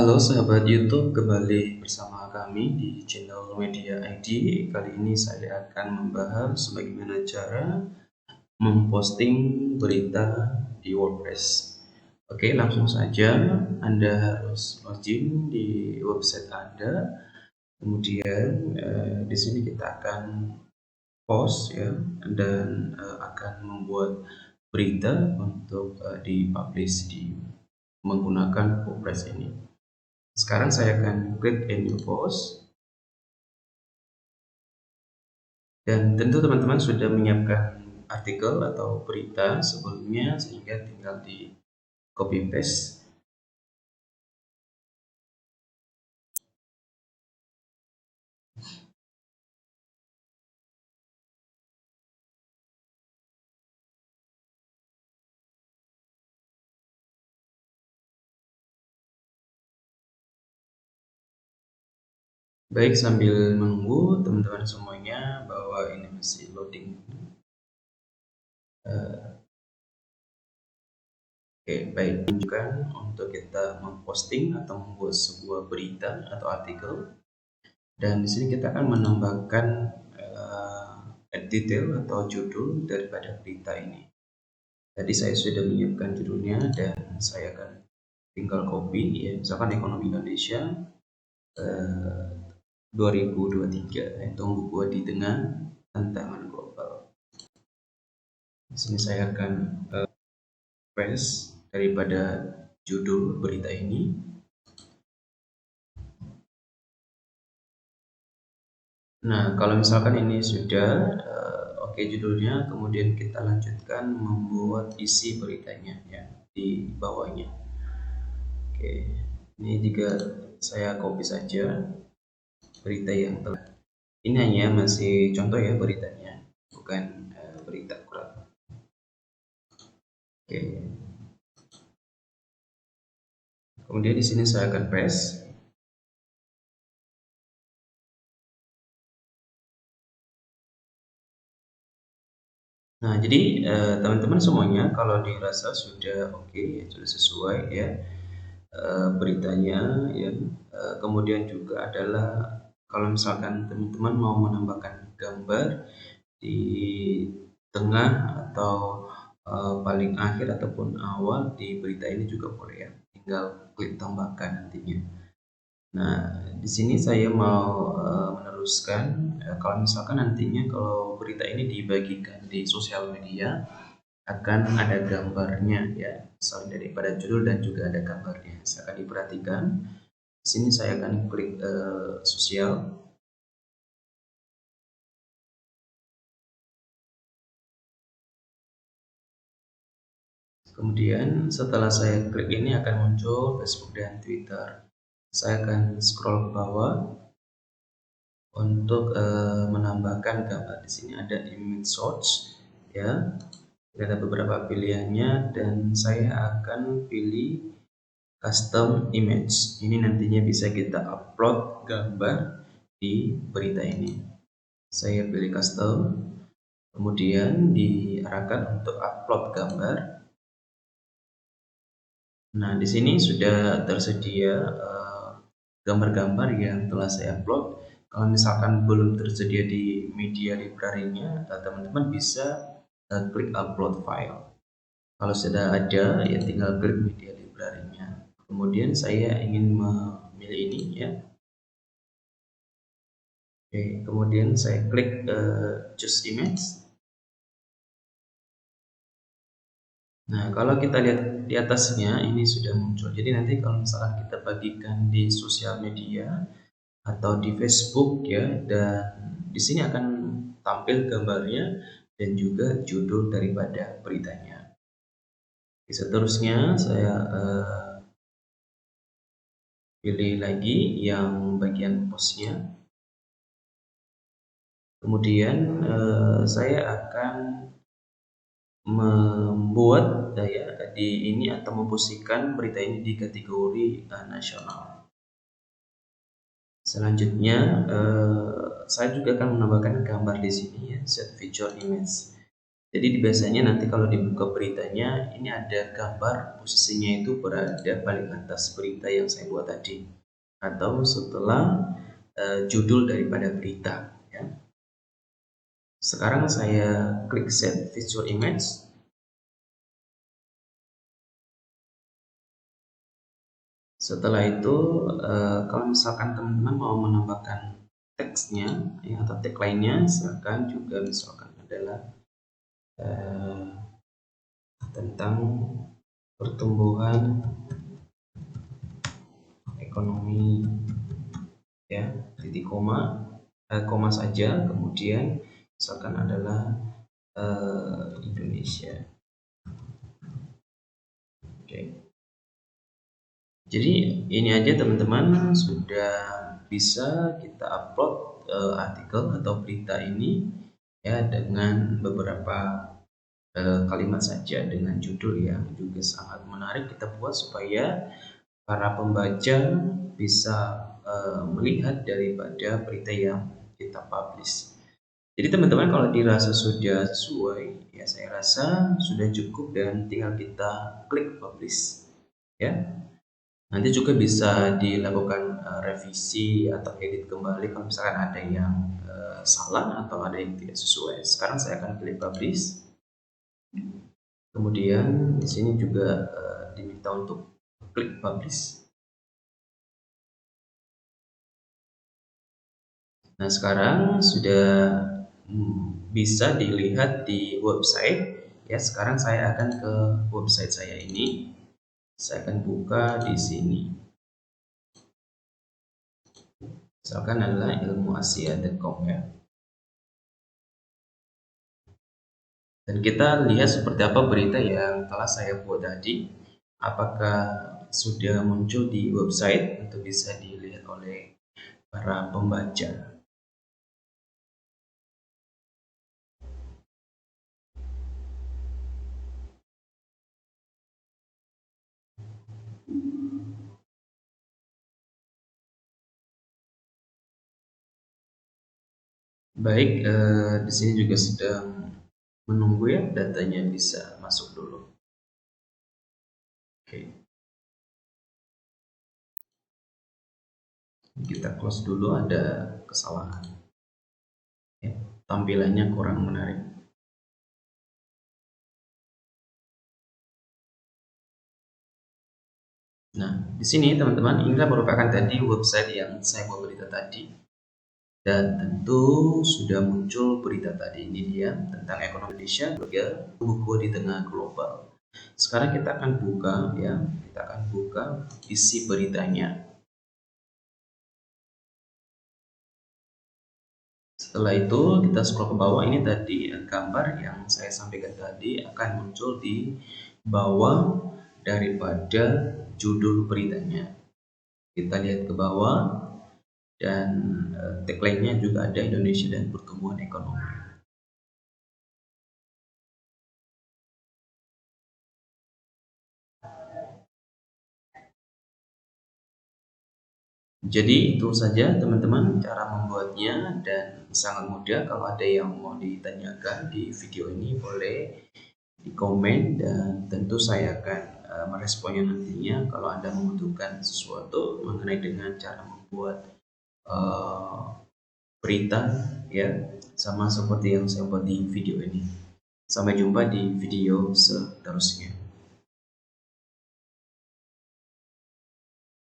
Halo sahabat YouTube, kembali bersama kami di channel Media ID. Kali ini saya akan membahas bagaimana cara memposting berita di WordPress. Oke, langsung saja Anda harus login di website Anda. Kemudian di sini kita akan post ya, dan akan membuat berita untuk dipublish di menggunakan WordPress ini. Sekarang saya akan klik a new post, dan tentu teman-teman sudah menyiapkan artikel atau berita sebelumnya sehingga tinggal di copy paste. Baik, sambil menunggu teman-teman semuanya bahwa ini masih loading. Oke, baik, tunjukkan untuk kita memposting atau membuat sebuah berita atau artikel, dan di sini kita akan menambahkan detail atau judul daripada berita ini. Tadi saya sudah menyiapkan judulnya dan saya akan tinggal copy ya, misalkan ekonomi Indonesia 2023 tunggu gua di tengah tantangan global. Di sini saya akan paste daripada judul berita ini. Nah, kalau misalkan ini sudah oke judulnya, kemudian kita lanjutkan membuat isi beritanya ya di bawahnya. Oke, ini juga saya copy saja berita yang telah. Ini hanya masih contoh ya beritanya, bukan berita akurat. Oke. Kemudian di sini saya akan paste. Nah, jadi teman-teman semuanya kalau dirasa sudah oke, sudah sesuai ya beritanya ya. Kemudian juga adalah kalau misalkan teman-teman mau menambahkan gambar di tengah atau paling akhir ataupun awal di berita ini juga boleh ya. Tinggal klik tambahkan nantinya. Nah, di sini saya mau meneruskan kalau misalkan nantinya kalau berita ini dibagikan di sosial media akan ada gambarnya ya, selain daripada judul dan juga ada gambarnya. Silakan diperhatikan. Di sini saya akan klik sosial. Kemudian setelah saya klik ini akan muncul Facebook dan Twitter. Saya akan scroll ke bawah untuk menambahkan gambar. Di sini ada image source ya. Ada beberapa pilihannya dan saya akan pilih custom image. Ini nantinya bisa kita upload gambar di berita ini. Saya pilih custom, kemudian diarahkan untuk upload gambar. Nah, di sini sudah tersedia gambar-gambar yang telah saya upload. Kalau misalkan belum tersedia di media library-nya, teman-teman bisa klik upload file. Kalau sudah ada, ya tinggal klik media library-nya. Kemudian saya ingin memilih ini ya. Oke, kemudian saya klik choose image. Nah, kalau kita lihat di atasnya ini sudah muncul. Jadi nanti kalau misalkan kita bagikan di sosial media atau di Facebook ya, dan di sini akan tampil gambarnya dan juga judul daripada beritanya. Seterusnya saya pilih lagi yang bagian postnya. Kemudian saya akan membuat ya di ini atau memposisikan berita ini di kategori nasional. Selanjutnya saya juga akan menambahkan gambar di sini ya, set feature image. Jadi biasanya nanti kalau dibuka beritanya, ini ada gambar posisinya itu berada paling atas berita yang saya buat tadi, atau setelah judul daripada berita. Ya. Sekarang saya klik set visual image. Setelah itu, kalau misalkan teman-teman mau menambahkan teksnya ya, atau tagline-nya, silakan juga. Misalkan adalah tentang pertumbuhan ekonomi ya, titik koma, koma saja, kemudian misalkan adalah Indonesia. Oke. Jadi ini aja teman-teman, sudah bisa kita upload artikel atau berita ini ya dengan beberapa kalimat saja dengan judul yang juga sangat menarik kita buat supaya para pembaca bisa melihat daripada berita yang kita publish. Jadi teman-teman kalau dirasa sudah sesuai, ya saya rasa sudah cukup dan tinggal kita klik publish. Ya, nanti juga bisa dilakukan revisi atau edit kembali kalau misalkan ada yang salah atau ada yang tidak sesuai. Sekarang saya akan klik publish. Kemudian di sini juga diminta untuk klik publish. Nah, sekarang sudah bisa dilihat di website. Ya, sekarang saya akan ke website saya ini. Saya akan buka di sini. Misalkan adalah ilmuasia.com ya. Dan kita lihat seperti apa berita yang telah saya buat tadi. Apakah sudah muncul di website untuk bisa dilihat oleh para pembaca. Baik, di sini juga sedang menunggu ya, datanya bisa masuk dulu. Oke. Kita close dulu, ada kesalahan. Ya, tampilannya kurang menarik. Nah, di sini teman-teman, inilah merupakan tadi website yang saya buat berita tadi. Dan tentu sudah muncul berita tadi, ini dia tentang ekonomi Indonesia juga buku di tengah global. Sekarang kita akan buka ya, kita akan buka isi beritanya. Setelah itu kita scroll ke bawah, ini tadi gambar yang saya sampaikan tadi akan muncul di bawah daripada judul beritanya. Kita lihat ke bawah dan tagline-nya juga ada Indonesia dan pertumbuhan ekonomi. Jadi itu saja teman-teman cara membuatnya dan sangat mudah. Kalau ada yang mau ditanyakan di video ini boleh di komen dan tentu saya akan meresponnya nantinya kalau Anda membutuhkan sesuatu mengenai dengan cara membuat berita ya, sama seperti yang saya buat di video ini. Sampai jumpa di video seterusnya.